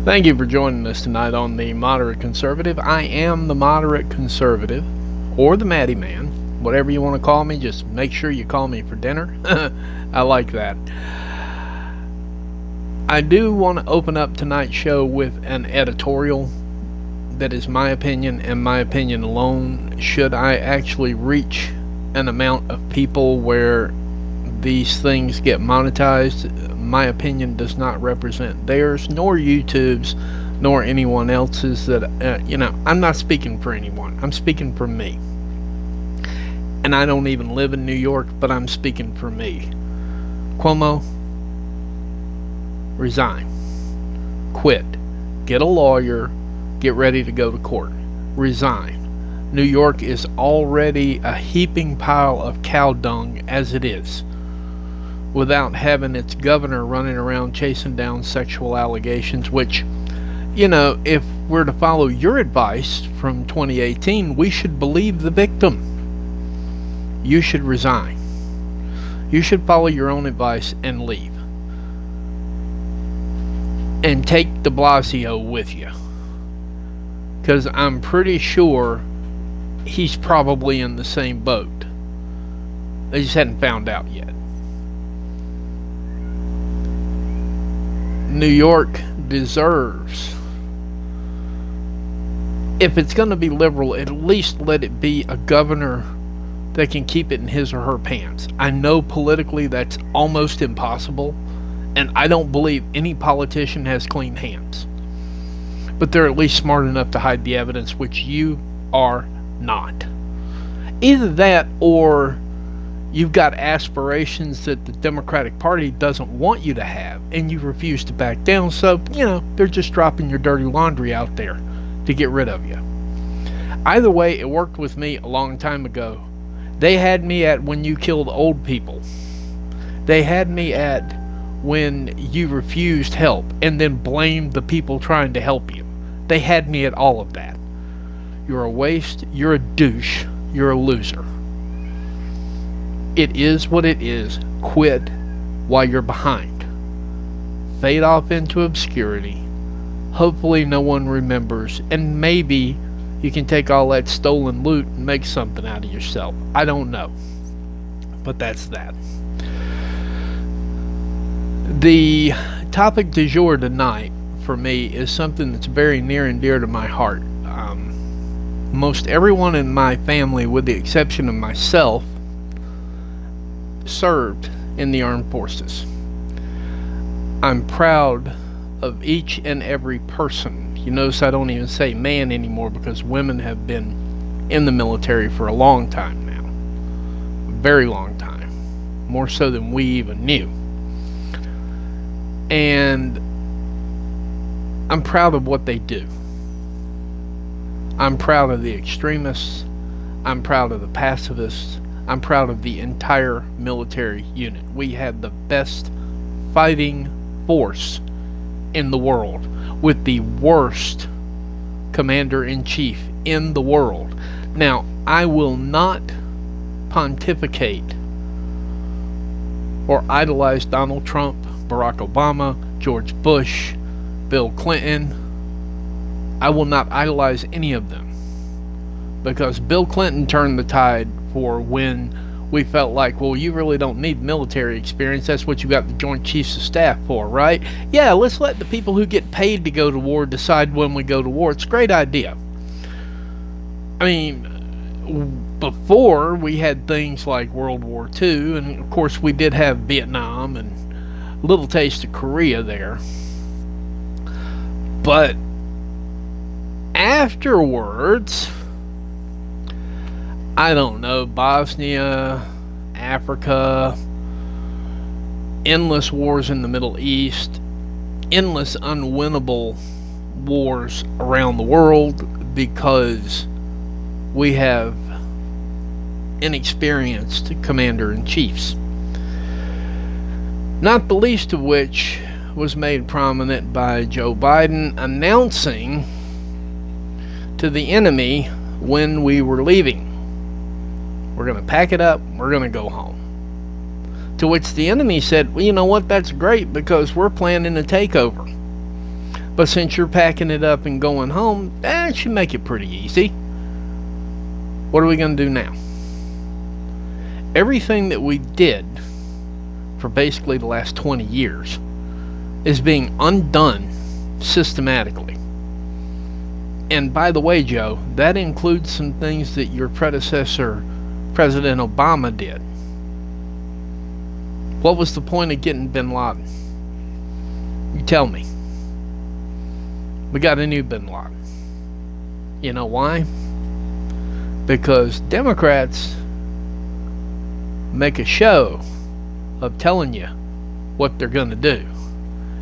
Thank you for joining us tonight on the Moderate Conservative. I am the Moderate Conservative, or the Maddie Man, whatever you want to call me. Just make sure you call me for dinner. I like that. I do want to open up tonight's show with an editorial that is my opinion and my opinion alone. Should I actually reach an amount of people where these things get monetized, my opinion does not represent theirs, nor YouTube's, nor anyone else's. That I'm not speaking for anyone. I'm speaking for me. And I don't even live in New York, but I'm speaking for me. Cuomo, resign. Quit. Get a lawyer. Get ready to go to court. Resign. New York is already a heaping pile of cow dung as it is, without having its governor running around chasing down sexual allegations, which, if we're to follow your advice from 2018, we should believe the victim. You should resign. You should follow your own advice and leave. And take de Blasio with you. Because I'm pretty sure he's probably in the same boat. They just hadn't found out yet. New York deserves, if it's going to be liberal, at least let it be a governor that can keep it in his or her pants. I know politically that's almost impossible, and I don't believe any politician has clean hands. But they're at least smart enough to hide the evidence, which you are not. Either that, or you've got aspirations that the Democratic Party doesn't want you to have, and you refuse to back down, so, they're just dropping your dirty laundry out there to get rid of you. Either way, it worked with me a long time ago. They had me at when you killed old people. They had me at when you refused help and then blamed the people trying to help you. They had me at all of that. You're a waste, you're a douche, you're a loser. It is what it is. Quit while you're behind. Fade off into obscurity. Hopefully no one remembers, and maybe you can take all that stolen loot and make something out of yourself. I don't know. But that's that. The topic du jour tonight for me is something that's very near and dear to my heart. Most everyone in my family, with the exception of myself, served in the armed forces. I'm proud of each and every person. You notice I don't even say man anymore, because women have been in the military for a long time now. A very long time. More so than we even knew. And I'm proud of what they do. I'm proud of the extremists. I'm proud of the pacifists. I'm proud of the entire military unit. We had the best fighting force in the world, with the worst commander-in-chief in the world. Now, I will not pontificate or idolize Donald Trump, Barack Obama, George Bush, Bill Clinton. I will not idolize any of them, because Bill Clinton turned the tide for when we felt like, well, you really don't need military experience. That's what you got the Joint Chiefs of Staff for, right? Yeah, let's let the people who get paid to go to war decide when we go to war. It's a great idea. I mean, before we had things like World War II, and of course we did have Vietnam and a little taste of Korea there. But afterwards, I don't know, Bosnia, Africa, endless wars in the Middle East, endless unwinnable wars around the world, because we have inexperienced commander-in-chiefs. Not the least of which was made prominent by Joe Biden announcing to the enemy when we were leaving, we're going to pack it up, we're going to go home. To which the enemy said, well, you know what, that's great, because we're planning a takeover. But since you're packing it up and going home, that should make it pretty easy. What are we going to do now? Everything that we did for basically the last 20 years is being undone systematically. And by the way, Joe, that includes some things that your predecessor, President Obama, did. What was the point of getting bin Laden? You tell me. We got a new bin Laden. You know why? Because Democrats make a show of telling you what they're going to do.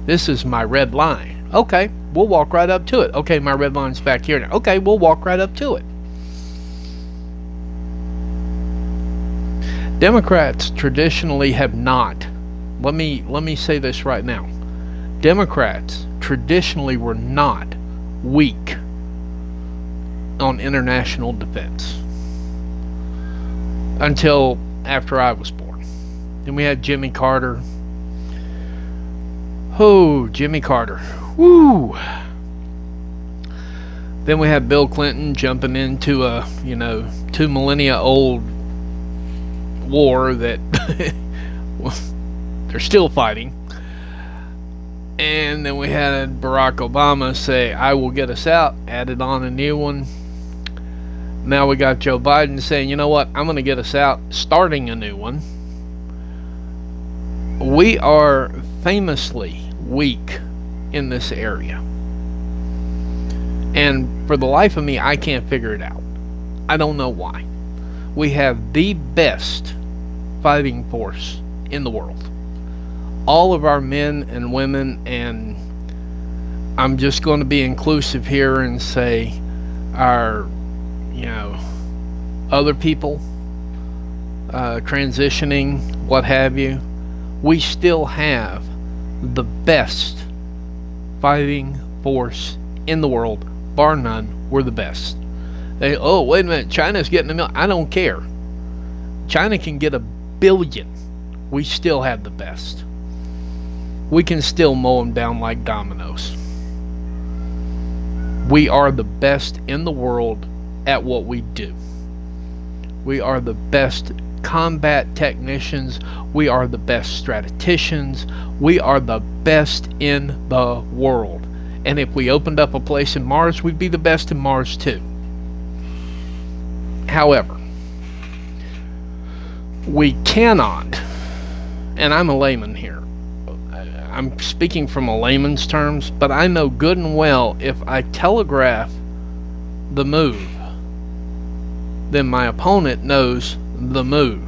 This is my red line. Okay, we'll walk right up to it. Okay, my red line's back here now. Okay, we'll walk right up to it. Democrats traditionally have not. Let me say this right now. Democrats traditionally were not weak on international defense until after I was born. Then we had Jimmy Carter. Oh, Jimmy Carter. Woo! Then we had Bill Clinton jumping into a, 2 millennia old war that they're still fighting. And then we had Barack Obama say, I will get us out, added on a new one. Now we got Joe Biden saying, you know what, I'm going to get us out, starting a new one. We are famously weak in this area. And for the life of me, I can't figure it out. I don't know why. We have the best fighting force in the world. All of our men and women, and I'm just going to be inclusive here and say our, other people transitioning, what have you, we still have the best fighting force in the world, bar none. We're the best. Oh, wait a minute, China's getting $1 million. I don't care. China can get $1 billion. We still have the best. We can still mow them down like dominoes. We are the best in the world at what we do. We are the best combat technicians. We are the best strategicians. We are the best in the world. And if we opened up a place in Mars, we'd be the best in Mars too. However, we cannot, and I'm a layman here, I'm speaking from a layman's terms, but I know good and well if I telegraph the move, then my opponent knows the move.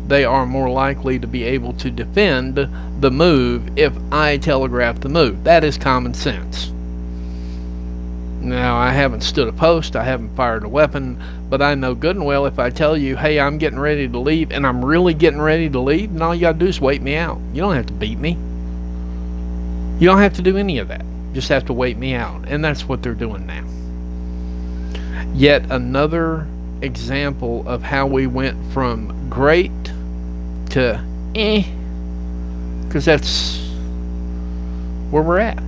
They are more likely to be able to defend the move if I telegraph the move. That is common sense. Now, I haven't stood a post, I haven't fired a weapon, but I know good and well if I tell you, hey, I'm getting ready to leave, and I'm really getting ready to leave, and all you gotta do is wait me out. You don't have to beat me. You don't have to do any of that. You just have to wait me out. And that's what they're doing now. Yet another example of how we went from great to because that's where we're at.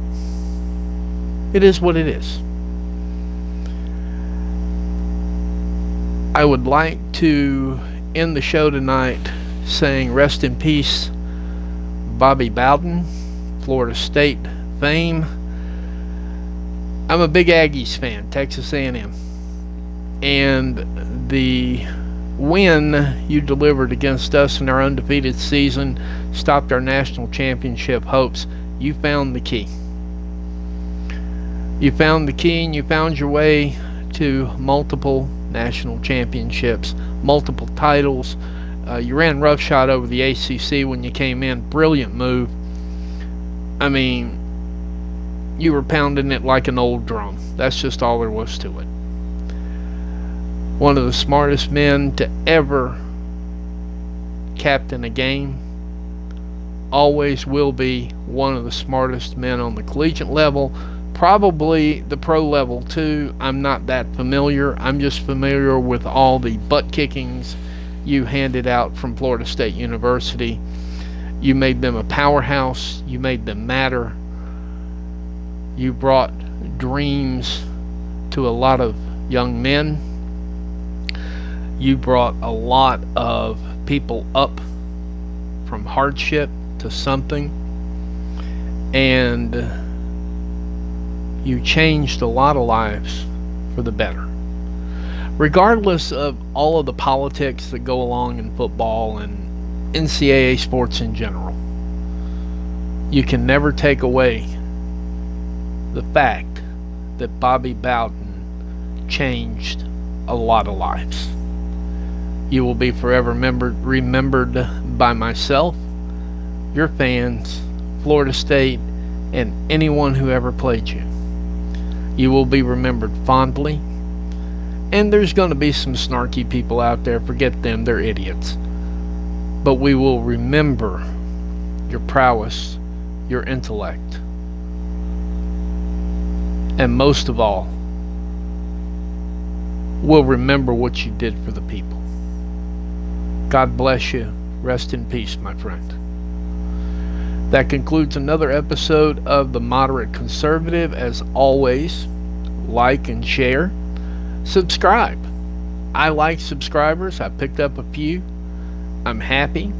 It is what it is. I would like to end the show tonight saying rest in peace, Bobby Bowden, Florida State fame. I'm a big Aggies fan, Texas A&M. And the win you delivered against us in our undefeated season stopped our national championship hopes. You found the key. You found the key, and you found your way to multiple national championships, multiple titles. You ran roughshod over the ACC when you came in. Brilliant move. I mean, you were pounding it like an old drum. That's just all there was to it. One of the smartest men to ever captain a game. Always will be one of the smartest men on the collegiate level. Probably the pro level too. I'm not that familiar. I'm just familiar with all the butt kickings you handed out from Florida State University. You made them a powerhouse. You made them matter. You brought dreams to a lot of young men. You brought a lot of people up from hardship to something. And you changed a lot of lives for the better. Regardless of all of the politics that go along in football and NCAA sports in general, you can never take away the fact that Bobby Bowden changed a lot of lives. You will be forever remembered by myself, your fans, Florida State, and anyone who ever played you. You will be remembered fondly. And there's going to be some snarky people out there. Forget them, they're idiots. But we will remember your prowess, your intellect, and most of all, we'll remember what you did for the people. God bless you. Rest in peace, my friend. That concludes another episode of The Moderate Conservative. As always, like and share. Subscribe. I like subscribers. I picked up a few. I'm happy.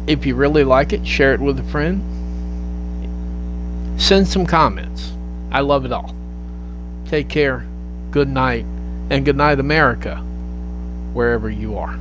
If you really like it, share it with a friend. Send some comments. I love it all. Take care. Good night. And good night, America, wherever you are.